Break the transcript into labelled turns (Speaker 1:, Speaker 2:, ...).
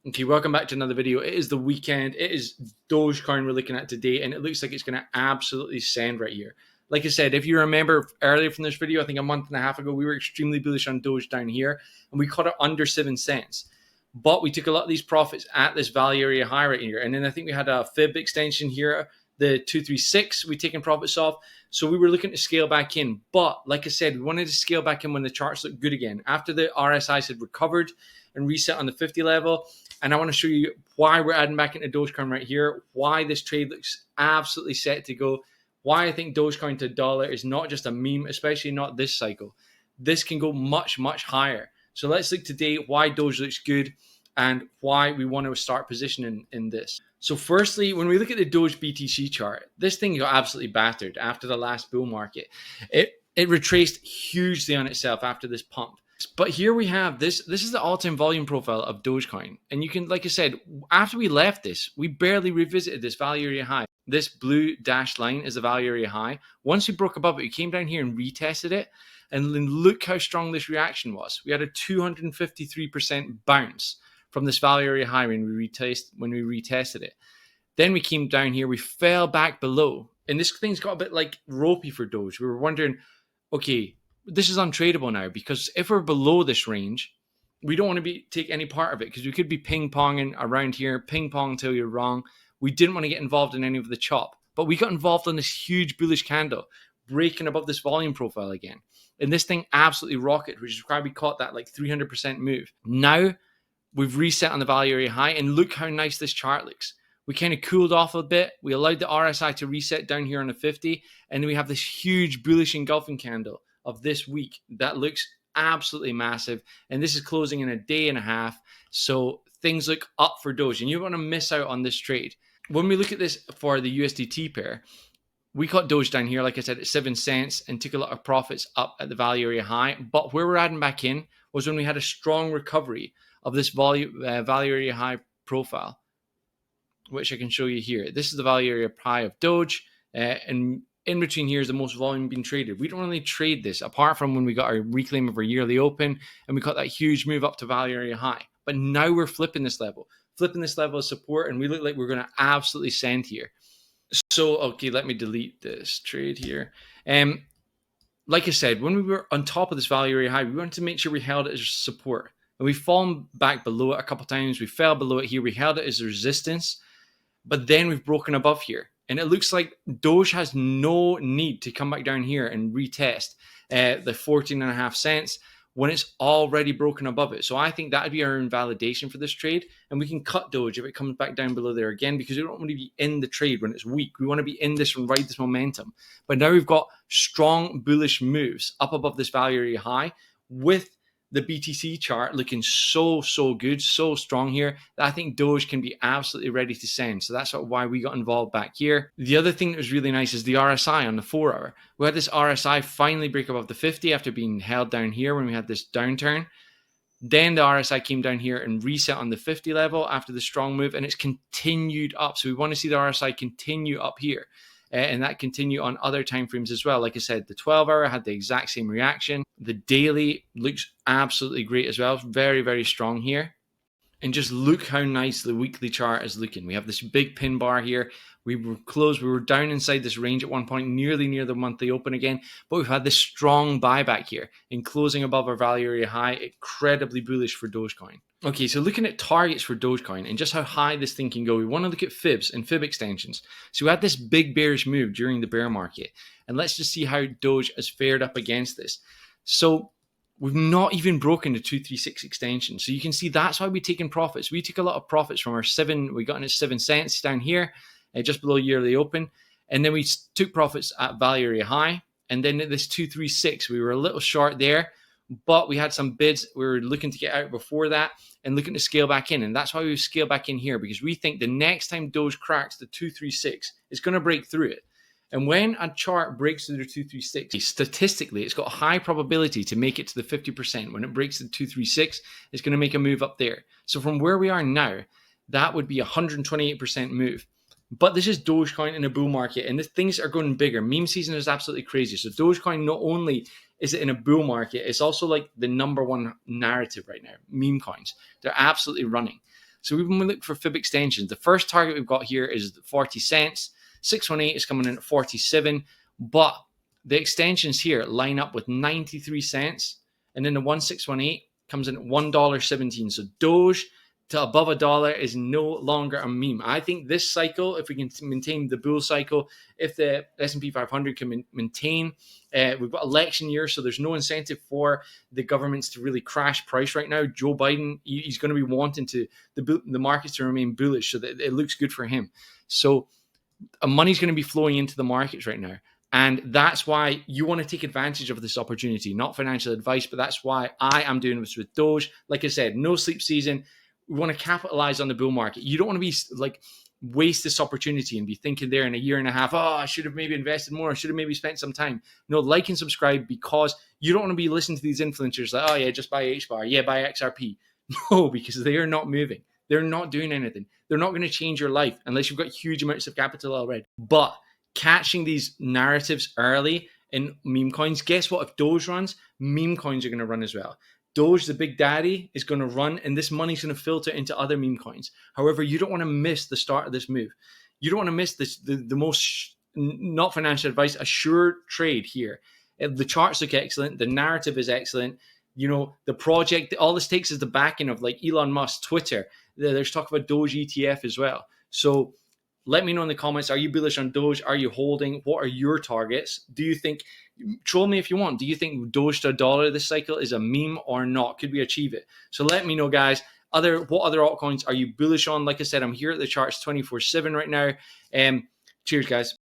Speaker 1: Okay, welcome back to another video. It is the weekend. It is Dogecoin we're looking at today, and it looks like it's going to absolutely send right here. Like I said, if you remember earlier from this video, I think a month and a half ago, we were extremely bullish on Doge down here, and we caught it under 7 cents. But we took a lot of these profits at this value area high right here. And then I think we had a fib extension here, the 236 we taken profits off. So we were looking to scale back in. But like I said, we wanted to scale back in when the charts looked good again. After the RSIs had recovered and reset on the 50 level. And I want to show you why we're adding back into Dogecoin right here, why this trade looks absolutely set to go, why I think Dogecoin to dollar is not just a meme, especially not this cycle. This can go much, much higher. So let's look today why Doge looks good and why we want to start positioning in this. So firstly, when we look at the Doge BTC chart, this thing got absolutely battered after the last bull market. It retraced hugely on itself after this pump. But here we have this is the all-time volume profile of Dogecoin. And you can, like I said, after we left this, we barely revisited this value area high. This blue dashed line is the value area high. Once we broke above it, we came down here and retested it. And then look how strong this reaction was. We had a 253% bounce from this value area high when we retested it. Then we came down here, we fell back below. And this thing's got a bit like ropey for Doge. We were wondering, okay, this is untradeable now, because if we're below this range, we don't want to take any part of it, because we could be ping-ponging around here, ping-pong until you're wrong. We didn't want to get involved in any of the chop, but we got involved in this huge bullish candle, breaking above this volume profile again. And this thing absolutely rocketed, which is why we caught that like 300% move. Now we've reset on the value area high, and look how nice this chart looks. We kind of cooled off a bit. We allowed the RSI to reset down here on the 50, and then we have this huge bullish engulfing candle of this week that looks absolutely massive. And this is closing in a day and a half. So things look up for Doge, and you don't want to miss out on this trade. When we look at this for the USDT pair, we caught Doge down here, like I said, at 7 cents and took a lot of profits up at the value area high. But where we're adding back in was when we had a strong recovery of this value area high profile, which I can show you here. This is the value area high of Doge, and in between here is the most volume being traded. We don't really trade this apart from when we got our reclaim of our yearly open and we got that huge move up to value area high. But now we're flipping this level of support, and we look like we're going to absolutely send here. So, okay, let me delete this trade here. Like I said, when we were on top of this value area high, we wanted to make sure we held it as support. And we've fallen back below it a couple of times. We fell below it here. We held it as resistance, but then we've broken above here. And it looks like Doge has no need to come back down here and retest the 14.5 cents when it's already broken above it. So I think that would be our invalidation for this trade. And we can cut Doge if it comes back down below there again, because we don't want to be in the trade when it's weak. We want to be in this and ride this momentum. But now we've got strong bullish moves up above this value area high, with the BTC chart looking so good, so strong here, that I think Doge can be absolutely ready to send. So that's why we got involved back here. The other thing that was really nice is the RSI on the 4 hour. We had this RSI finally break above the 50 after being held down here when we had this downturn. Then the RSI came down here and reset on the 50 level after the strong move, and it's continued up. So we want to see the RSI continue up here. And that continue on other time frames as well. Like I said, the 12 hour had the exact same reaction. The daily looks absolutely great as well. Very, very strong here. And just look how nice the weekly chart is looking. We have this big pin bar here. We were closed. We were down inside this range at one point, nearly near the monthly open again. But we've had this strong buyback here and closing above our value area high. Incredibly bullish for Dogecoin. Okay, so looking at targets for Dogecoin and just how high this thing can go, we want to look at fibs and fib extensions. So we had this big bearish move during the bear market. And let's just see how Doge has fared up against this. So we've not even broken the 236 extension. So you can see that's why we've taken profits. We took a lot of profits from our we got in at 7 cents down here, just below yearly open. And then we took profits at value area high. And then at this 236, we were a little short there, but we had some bids. We were looking to get out before that and looking to scale back in. And that's why we scale back in here, because we think the next time Doge cracks the 236, it's going to break through it. And when a chart breaks through the 236, statistically, it's got a high probability to make it to the 50%. When it breaks the 236, it's going to make a move up there. So from where we are now, that would be a 128% move. But this is Dogecoin in a bull market, and things are going bigger. Meme season is absolutely crazy. So Dogecoin, not only is it in a bull market, it's also like the number one narrative right now. Meme coins, they're absolutely running. So we've been looking for fib extensions. The first target we've got here is 40 cents. 618 is coming in at 47, but the extensions here line up with 93 cents, and then the 1618 comes in at $1.17. So Doge to above $1 is no longer a meme. I think this cycle, if we can maintain the bull cycle, if the S&P 500 can maintain, we've got election year, so there's no incentive for the governments to really crash price right now. Joe Biden, he's going to be wanting to the markets to remain bullish so that it looks good for him. So money's going to be flowing into the markets right now. And that's why you want to take advantage of this opportunity. Not financial advice, but that's why I am doing this with Doge. Like I said, no sleep season. We want to capitalize on the bull market. You don't want to be like waste this opportunity and be thinking there in a year and a half, oh, I should have maybe invested more. I should have maybe spent some time. No, like and subscribe, because you don't want to be listening to these influencers like, oh yeah, just buy HBAR. Yeah, buy XRP. No, because they are not moving. They're not doing anything. They're not going to change your life unless you've got huge amounts of capital already. But catching these narratives early in meme coins, guess what? If Doge runs, meme coins are going to run as well. Doge, the big daddy, is going to run, and this money's going to filter into other meme coins. However, you don't want to miss the start of this move. You don't want to miss this, the most, not financial advice, a sure trade here. The charts look excellent. The narrative is excellent. You know, the project, all this takes is the backing of like Elon Musk, Twitter. There's talk about Doge ETF as well. So let me know in the comments, are you bullish on Doge? Are you holding? What are your targets? Do you think, troll me if you want, do you think Doge to $1 this cycle is a meme or not? Could we achieve it? So let me know, guys. What other altcoins are you bullish on? Like I said, I'm here at the charts 24/7 right now. Cheers, guys.